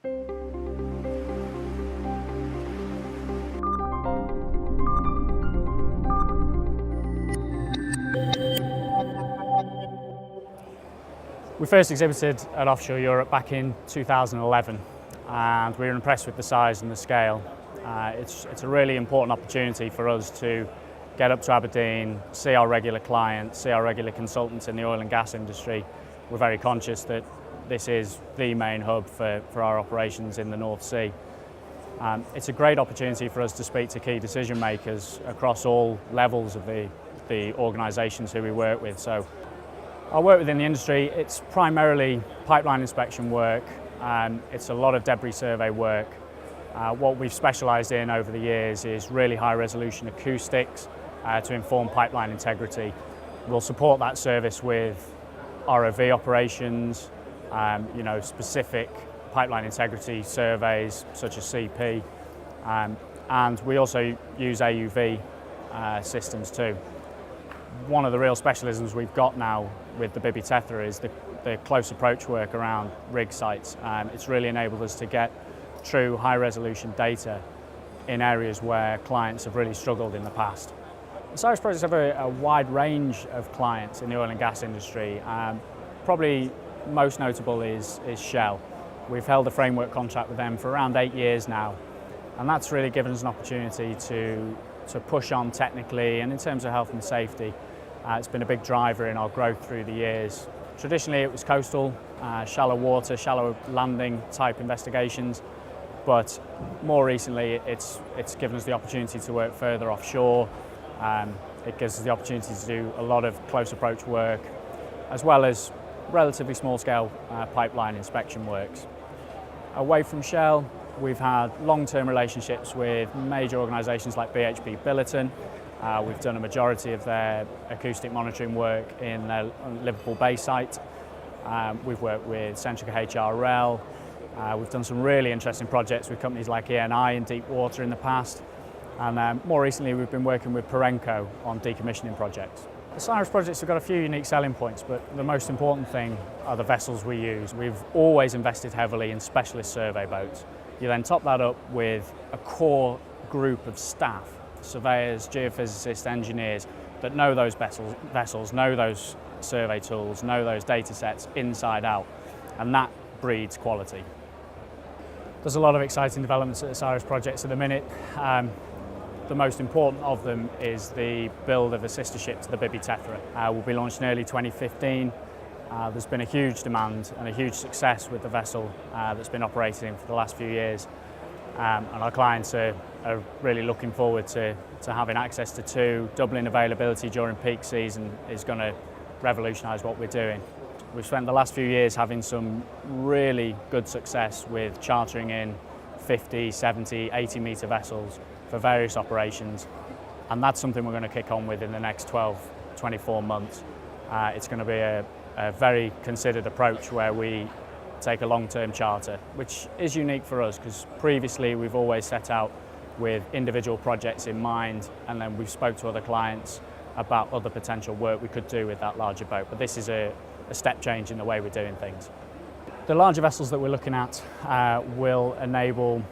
We first exhibited at Offshore Europe back in 2011 and we were impressed with the size and the scale. It's a really important opportunity for us to get up to Aberdeen, see our regular clients, see our regular consultants in the oil and gas industry. We're very conscious that this is the main hub for our operations in the North Sea. It's a great opportunity for us to speak to key decision makers across all levels of the organisations who we work with. So our work within the industry, it's primarily pipeline inspection work, it's a lot of debris survey work. What we've specialised in over the years is really high resolution acoustics to inform pipeline integrity. We'll support that service with ROV operations, specific pipeline integrity surveys such as CP, and we also use AUV systems too. One of the real specialisms we've got now with the Bibby Tethra is the close approach work around rig sites. It's really enabled us to get true high resolution data in areas where clients have really struggled in the past. Osiris Projects have a wide range of clients in the oil and gas industry. Probably most notable is Shell. We've held a framework contract with them for around 8 years now, and that's really given us an opportunity to push on technically, and in terms of health and safety, it's been a big driver in our growth through the years. Traditionally it was coastal, shallow water, shallow landing type investigations, but more recently it's given us the opportunity to work further offshore. It gives us the opportunity to do a lot of close approach work, as well as relatively small scale pipeline inspection works. Away from Shell, we've had long-term relationships with major organisations like BHP Billiton. We've done a majority of their acoustic monitoring work in their Liverpool Bay site. We've worked with Centrica HRL. We've done some really interesting projects with companies like ENI in deep water in the past. And more recently, we've been working with Perenco on decommissioning projects. Osiris Projects have got a few unique selling points, but the most important thing are the vessels we use. We've always invested heavily in specialist survey boats. You then top that up with a core group of staff, surveyors, geophysicists, engineers, that know those vessels, know those survey tools, know those data sets inside out, and that breeds quality. There's a lot of exciting developments at Osiris Projects at the minute. The most important of them is the build of a sister ship to the Bibby Tethra. Will be launched in early 2015. There's been a huge demand and a huge success with the vessel that's been operating for the last few years. And our clients are really looking forward to having access to two. Doubling availability during peak season is going to revolutionise what we're doing. We've spent the last few years having some really good success with chartering in 50, 70, 80 metre vessels for various operations, and that's something we're going to kick on with in the next 12, 24 months. It's going to be a very considered approach where we take a long-term charter, which is unique for us because previously we've always set out with individual projects in mind, and then we've spoke to other clients about other potential work we could do with that larger boat. But this is a step change in the way we're doing things. The larger vessels that we're looking at will enable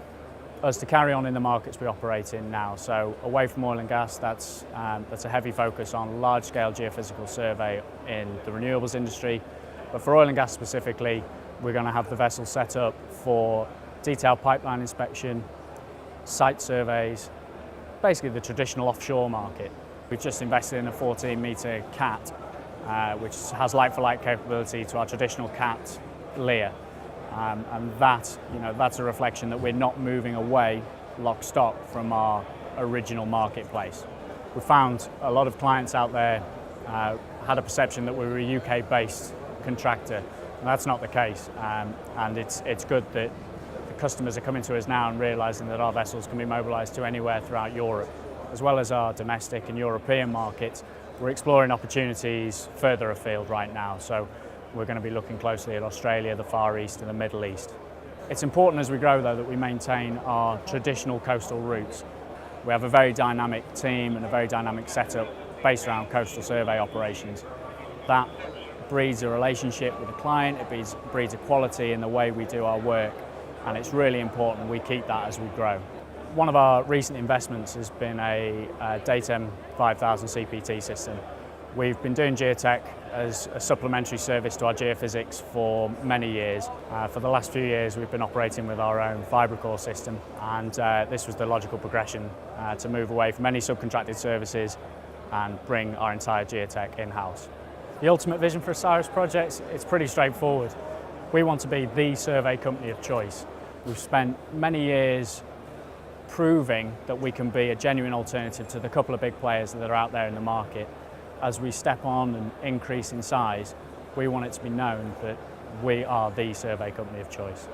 us to carry on in the markets we operate in now. So away from oil and gas, that's a heavy focus on large-scale geophysical survey in the renewables industry. But for oil and gas specifically, we're going to have the vessel set up for detailed pipeline inspection, site surveys, basically the traditional offshore market. We've just invested in a 14-metre CAT, which has like-for-like capability to our traditional CAT Lear. And that's a reflection that we're not moving away lock stock from our original marketplace. We found a lot of clients out there had a perception that we were a UK-based contractor, and that's not the case. And it's good that the customers are coming to us now and realising that our vessels can be mobilised to anywhere throughout Europe, as well as our domestic and European markets. We're exploring opportunities further afield right now. So we're going to be looking closely at Australia, the Far East and the Middle East. It's important as we grow though that we maintain our traditional coastal routes. We have a very dynamic team and a very dynamic setup based around coastal survey operations. That breeds a relationship with the client, it breeds a quality in the way we do our work, and it's really important we keep that as we grow. One of our recent investments has been a Datem 5000 CPT system. We've been doing geotech as a supplementary service to our geophysics for many years. For the last few years we've been operating with our own fibre core system, and this was the logical progression to move away from any subcontracted services and bring our entire geotech in-house. The ultimate vision for Osiris Projects, it's pretty straightforward. We want to be the survey company of choice. We've spent many years proving that we can be a genuine alternative to the couple of big players that are out there in the market. As we step on and increase in size, we want it to be known that we are the survey company of choice.